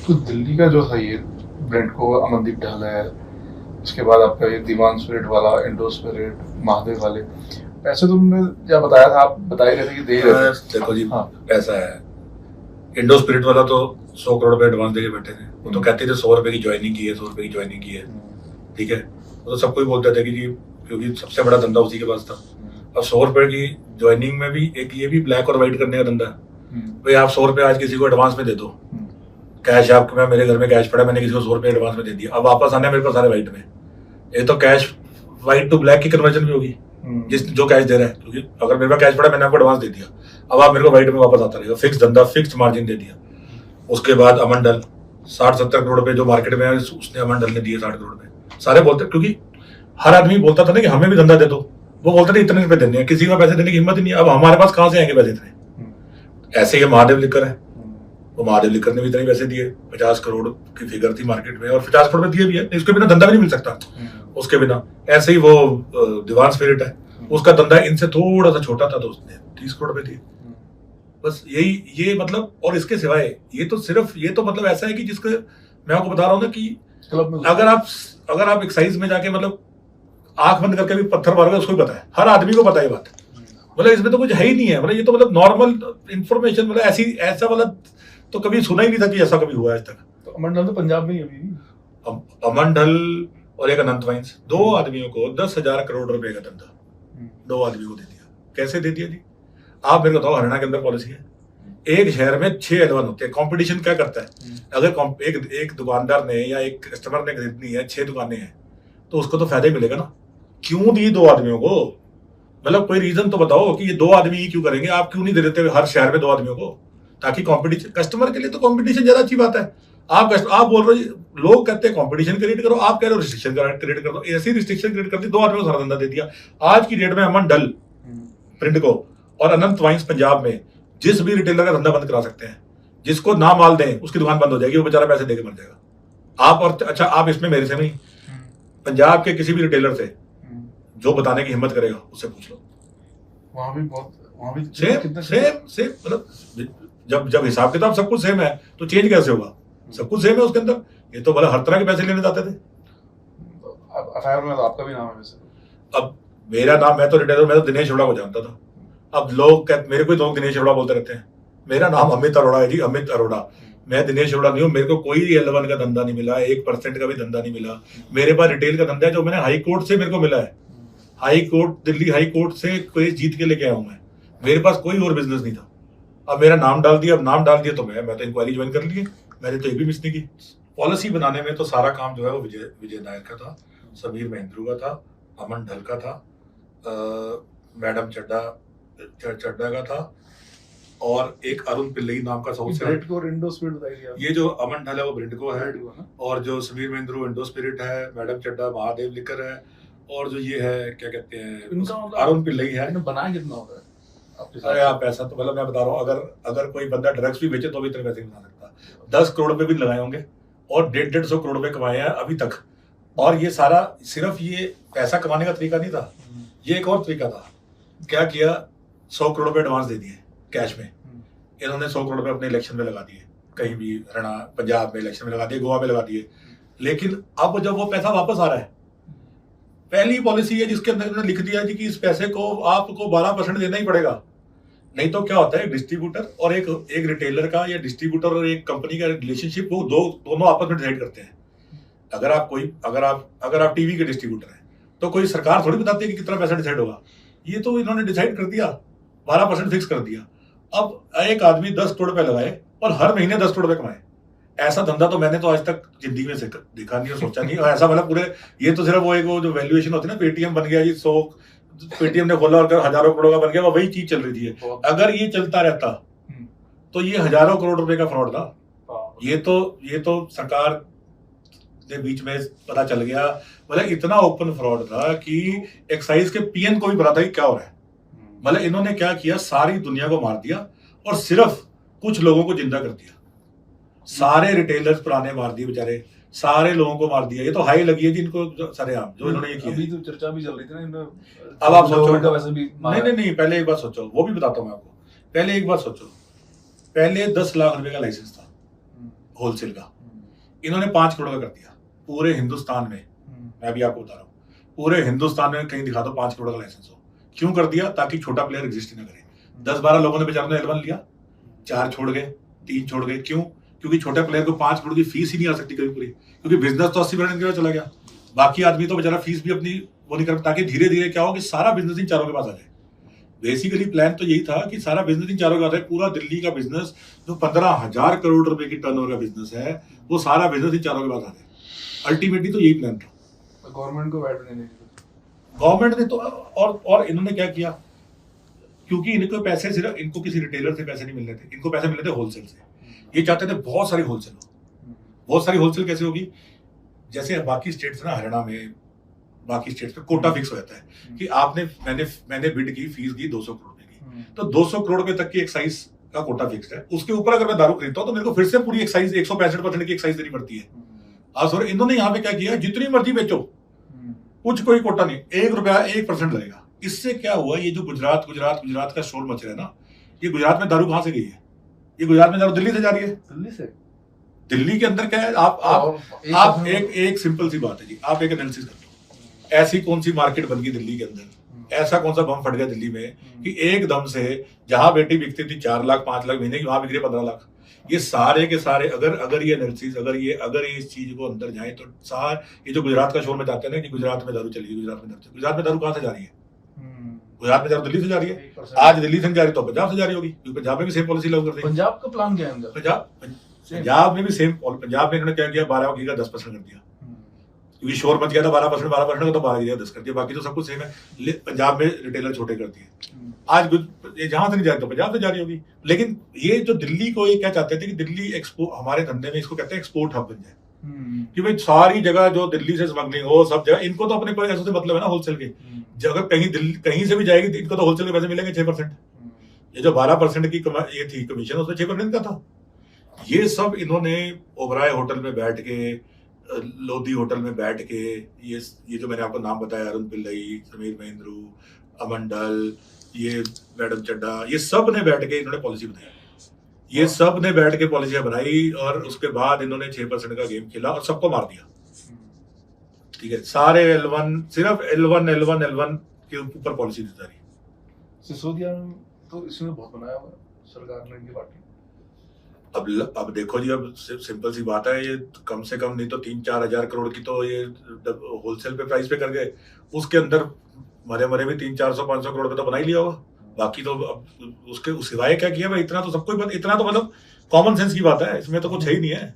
तो दिल्ली का जो था ये ब्रांड को अमनदीप ढाल है, उसके बाद आपका ये दीवान स्पिरिट वाला, इंडो स्पिरिट, महादेव वाले पैसे तुमने क्या बताया था, आप बता ही रहे थे कि दे ही रहे थे। देखो जी, हाँ। ऐसा है, इंडो स्पिरिट वाला तो 100 करोड़ रुपए एडवांस देके बैठे थे। वो तो कहते थे 100 रुपए की ज्वाइनिंग की है, 100 रुपए की ज्वाइनिंग की है, ठीक है। वो तो सबको ही बोलते थे कि जी, क्योंकि सबसे बड़ा धंधा उसी के पास था। अब 100 रुपए की ज्वाइनिंग में भी एक ये भी ब्लैक और व्हाइट करने का धंधा है। भाई आप 100 रुपए आज किसी को एडवांस में दे दो, कैश आपके में, मेरे घर में कैश पड़ा, मैंने किसी को 100 रुपए एडवांस में दे दिया, अब वापस आने मेरे पास सारे व्हाइट में, ये तो कैश व्हाइट टू ब्लैक की कन्वर्जन भी होगी जिस जो कैश दे रहा है। क्योंकि अगर मेरे पास कैश पड़ा, मैंने आपको एडवांस दे दिया, अब आप मेरे को व्हाइट में वापस आता रहेगा, फिक्स धंधा, फिक्स मार्जिन दे दिया। उसके बाद अमंडल 60-70 करोड़ रुपए जो मार्केट में है, उसने अमंडल ने दिए 60 करोड़ रुपए। सारे बोलते, क्योंकि हर आदमी बोलता था ना कि हमें भी धंधा दे दो, वो बोलते थे इतने रुपए देने हैं, किसी को पैसे देने की हिम्मत ही नहीं। अब हमारे पास कहां से आएंगे पैसे इतने। ऐसे ही महादेव लिकर है, वो महादेव लिकर ने भी इतने पैसे दिए, 50 करोड़ की फिगर थी मार्केट में, और 50 करोड़ में दिए भी है, इसके बिना धंधा भी नहीं मिल सकता उसके बिना। ऐसे ही वो दीवान स्पिरिट है, उसका धंधा इनसे थोड़ा सा छोटा था, तो उसने 30 करोड़ रुपए दिए। बस यही, ये मतलब, और इसके सिवाय ये तो सिर्फ, ये तो मतलब ऐसा है कि जिसके मैं आपको बता रहा हूँ ना कि अगर आप एक्साइज में जाके मतलब आंख बंद करके भी पत्थर मारोगे, उसको भी पता है, हर आदमी को पता है बात। मतलब इसमें तो कुछ है ही नहीं है, मतलब ये तो मतलब नॉर्मल इंफॉर्मेशन, मतलब ऐसा वाला तो कभी सुना ही नहीं था कि ऐसा कभी हुआ आज तक। तो अमन तो पंजाब में ही अभी अमन ढल और एक अनंत वाइन्स, 2 आदमियों को 10,000 करोड़ रुपए का धंधा 2 आदमियों को दे दिया। कैसे दे दिया जी? आप मेरे को बताओ, हरियाणा के अंदर पॉलिसी है, एक शहर में 6 L1 होते हैं। कंपटीशन क्या करता है, अगर एक दुकानदार ने या एक कस्टमर ने खरीदनी है, 6 दुकानें हैं, तो उसको तो फायदा ही मिलेगा ना। क्यों दी 2 आदमियों को? मतलब कोई रीजन तो बताओ कि ये 2 आदमी ही क्यों करेंगे, आप क्यों नहीं दे देते हर शहर में 2 आदमियों को, ताकि कंपटीशन, कस्टमर के लिए तो कंपटीशन ज्यादा अच्छी बात है। आप बोल रहे हो, लोग कहते हैं कंपटीशन क्रिएट करो, आप कह रहे हो रिस्ट्रिक्शन क्रिएट कर दो। ऐसी रिस्ट्रिक्शन क्रिएट कर दी, 2 आदमियों को सारा धंधा दे दिया। आज की डेट में अमन ढल प्रिंट को और अनंत वाइन्स पंजाब में जिस भी रिटेलर का धंधा बंद करा सकते हैं, जिसको ना माल दें उसकी दुकान बंद हो जाएगी, वो बेचारा पैसे देके मर जाएगा। आप और अच्छा, आप इसमें मेरे से नहीं, पंजाब के किसी भी रिटेलर से जो बताने की हिम्मत करेगा उससे पूछ लो। वहां भी सेम मतलब जब हिसाब किताब सब कुछ सेम है, तो चेंज कैसे होगा? सब कुछ सेम है उसके अंदर। ये तो मतलब हर तरह के पैसे लेने जाते थे। एफआईआर में तो आपका भी नाम है वैसे। अब मेरा नाम, मैं तो रिटेलर, मैं तो दिनेश अरोड़ा को जानता था। अब लोग मेरे को लोग दिनेश अरोड़ा बोलते रहते हैं, मेरा नाम अमित अरोड़ा है जी, अमित अरोड़ा। मैं दिनेश अरोड़ा नहीं हूँ, मेरे को कोई L1 का धंधा नहीं मिला, 1% का भी धंधा नहीं मिला। मेरे पास रिटेल का धंधा है जो मैंने हाई कोर्ट से मेरे को मिला है, high court, Delhi high court से केस जीत के लेके आया हूं मैं। मेरे पास कोई और बिजनेस नहीं था। अब मेरा नाम डाल दिया, अब नाम डाल दिया तो मैं तो इंक्वायरी ज्वाइन कर ली है, मैंने तो एक भी मिस नहीं की। पॉलिसी बनाने में तो सारा काम जो है वो विजय नायर का था, समीर महेंद्रू का था, अमन ढल का था, मैडम चड्डा का था, और एक अरुण पिल्लई नाम का साउथ से। ये जो अमन ढल है वो ब्रिंडको है, और जो समीर महेंद्रू इंडो स्पिरिट है, मैडम चड्डा महादेव लिकर है, और जो ये है क्या कहते हैं अरुण पिल्लई है। बनाया कितना होता है? अरे आप पैसा तो मतलब मैं बता रहा हूँ, अगर कोई बंदा ड्रग्स भी बेचे तो भी इतने पैसे नहीं बना सकता। 10 करोड़ रुपए भी लगाए होंगे और 150 करोड़ रुपए कमाए हैं अभी तक। और ये सारा सिर्फ ये पैसा कमाने का तरीका नहीं था, ये एक और तरीका था। क्या किया, 100 करोड़ रुपए एडवांस दे दिए कैश में। इन्होंने 100 करोड़ रुपए अपने इलेक्शन में लगा दिए, कहीं भी हरियाणा पंजाब में इलेक्शन में लगा दिए, गोवा में लगा दिए। लेकिन अब जब वो पैसा वापस आ रहा है, पहली पॉलिसी है जिसके अंदर लिख दिया जी कि इस पैसे को आपको 12% देना ही पड़ेगा। नहीं तो क्या होता है, डिस्ट्रीब्यूटर और एक रिटेलर का, या डिस्ट्रीब्यूटर और एक कंपनी का रिलेशनशिप, वो दोनों आपस में डिसाइड करते हैं। अगर आप टीवी के डिस्ट्रीब्यूटर हैं तो कोई सरकार थोड़ी बताती है कि कितना पैसा डिसाइड होगा। ये तो इन्होंने डिसाइड कर दिया, 12% फिक्स कर दिया। अब एक आदमी 10 करोड़ रुपए लगाए और हर महीने 10 करोड़ रुपए कमाए। ऐसा धंधा तो मैंने तो आज तक जिंदगी में देखा नहीं और सोचा नहीं। और ऐसा मतलब पूरे, ये तो सिर्फ वो जो वैल्यूएशन होती है ना, पेटीएम बन गया जी, 100 पेटीएम ने खोला और हजारों करोड़ का बन गया, वही चीज चल रही थी। अगर ये चलता रहता तो ये हजारों करोड़ रुपए का फ्रॉड था। ये तो सरकार के बीच में पता चल गया। मतलब इतना ओपन फ्रॉड था कि एक्साइज के पीएन को भी पता था कि क्या हो रहा है। मतलब इन्होंने क्या किया, सारी दुनिया को मार दिया और सिर्फ कुछ लोगों को जिंदा कर दिया। सारे रिटेलर्स पुराने मार दिए बेचारे, सारे लोगों को मार दिया। ये तो हाई लगी है जी इनको सरेआम, जो इन्होंने ये किया। अभी तो चर्चा भी चल रही थी ना, अब आप सोचो, वैसे भी नहीं, पहले एक बात सोचो, वो भी बताता हूँ मैं आपको। पहले एक बात सोचो, पहले 10 लाख रुपए का लाइसेंस था होलसेल का, इन्होंने 5 करोड़ का कर दिया पूरे हिंदुस्तान में। मैं भी आपको बता रहा हूँ, पूरे हिंदुस्तान में कहीं दिखा दो 5 करोड़ का लाइसेंस हो। क्यों कर दिया? ताकि छोटा प्लेयर एग्जिस्ट ही ना करे। 10-12 लोगों ने बेचारों ने L1 लिया, 4 छोड़ गए, 3 छोड़ गए। क्यों? क्योंकि छोटे प्लेयर को 5 करोड़ की फीस ही नहीं आ सकती कभी पूरी, क्योंकि बिजनेस तो 80% के चला गया। बाकी आदमी तो बेचारा फीस भी अपनी वो नहीं कर, ताकि धीरे धीरे क्या हो कि सारा बिजनेस इन चारों के पास आ जाए। बेसिकली प्लान तो यही था कि सारा बिजनेस इन चारों के पास है। पूरा दिल्ली का बिजनेस जो 15,000 करोड़ रुपए की टर्नओवर का बिजनेस है, वो सारा बिजनेस इन चारों के पास आ जाए। अल्टीमेटली तो यही प्लान था। गवर्नमेंट को वैट नहीं, गवर्नमेंट ने तो और इन्होंने क्या किया, क्योंकि इनको पैसे सिर्फ इनको किसी रिटेलर से पैसे नहीं मिल रहे थे, इनको पैसे मिल रहे थे होलसेल से। ये चाहते थे बहुत सारी होलसेल हो। बहुत सारी होलसेल कैसे होगी? जैसे बाकी स्टेट्स ना, हरियाणा में बाकी स्टेट्स में कोटा फिक्स हो जाता है कि आपने मैंने बिड की, फीस दी 200 करोड़ रुपए की, तो 200 करोड़ रुपए तक की एक्साइज का कोटा फिक्स है। उसके ऊपर अगर मैं दारू खरीदता हूँ तो मेरे को फिर से पूरी एक्साइज 165% की एक्साइज देनी पड़ती है। आज सर इन्होंने यहाँ पे क्या किया, जितनी मर्जी बेचो, कुछ कोई कोटा नहीं, 1 रुपया 1% लगेगा। इससे क्या हुआ, ये जो गुजरात का शोर मच रहा है ना, ये गुजरात में दारू कहां से गई है? ये गुजरात में दारू दिल्ली से जा रही है। दिल्ली से? दिल्ली के अंदर क्या है, आप एक सिंपल सी बात है जी, आप एक एनालिसिस कर लो, ऐसी कौन सी मार्केट बन गई दिल्ली के अंदर, ऐसा कौन सा बम फट गया दिल्ली में कि एकदम से जहां बेटी बिकती थी 4 लाख 5 लाख महीने की, वहां बिक रही है 15 लाख। ये सारे के सारे अगर ये एनालिसिस, अगर ये इस चीज को अंदर जाए तो ये जो गुजरात का शोर में जाते हैं ना कि गुजरात में दारू चली, गुजरात में दारू कहां से जा रही है? गुजरात में दारू दिल्ली से जा रही है। आज दिल्ली से जा रही है तो पंजाब से जा रही होगी, क्योंकि पंजाब में भी सेम पॉलिसी लागू कर दी। पंजाब का प्लान क्या है? पंजाब में भी सेम, पंजाब में इन्होंने क्या किया, 12 की का 10% कर दिया, क्योंकि शोर मच गया था 12% का, तो 12 की 10 कर दिया, बाकी तो सब कुछ सेम है। पंजाब में रिटेलर छोटे कर दिए। आज जहां से नहीं जा रही तो पंजाब से जा रही होगी। लेकिन ये जो दिल्ली को, ये क्या चाहते थे कि दिल्ली हमारे धंधे में इसको कहते हैं एक्सपोर्ट हब बन जाए, कि भाई सारी जगह जो दिल्ली से स्मगलिंग हो, सब जगह इनको तो अपने पैसों से मतलब है ना, होलसेल के। जगह कहीं से भी जाएगी तो इनको तो होलसेल के पैसे मिलेंगे 6%। ये जो 12% की ये थी कमीशन, उसमें 6% का था। ये सब इन्होंने ओबराय होटल में बैठ के, लोधी होटल में बैठ के, ये जो मैंने आपको नाम बताया, अरुण पिल्लई, समीर महेंद्रू, अमंडल, ये मैडम चड्डा, ये सब ने बैठ के इन्होंने पॉलिसी बनाई। ये सब ने बैठ के पॉलिसियां बनाई और उसके बाद इन्होंने 6% का गेम खेला और सबको मार दिया। ठीक है, सारे L1 सिर्फ L1 के ऊपर पॉलिसी दी जा रही है। सिसोदिया तो इसमें बहुत बनाया हुआ सरकार ने, इनकी पार्टी। अब देखो जी, अब सिंपल सी बात है, ये कम से कम नहीं तो 3-4 हजार करोड़ की तो ये होलसेल पे प्राइस पे कर गए। उसके अंदर मरे भी 300-400-500 करोड़ पे तो बना ही लिया होगा। बाकी तो अब उसके सिवाय क्या किया भाई, इतना तो सबको, इतना तो मतलब कॉमन सेंस की बात है, इसमें तो कुछ है ही नहीं है।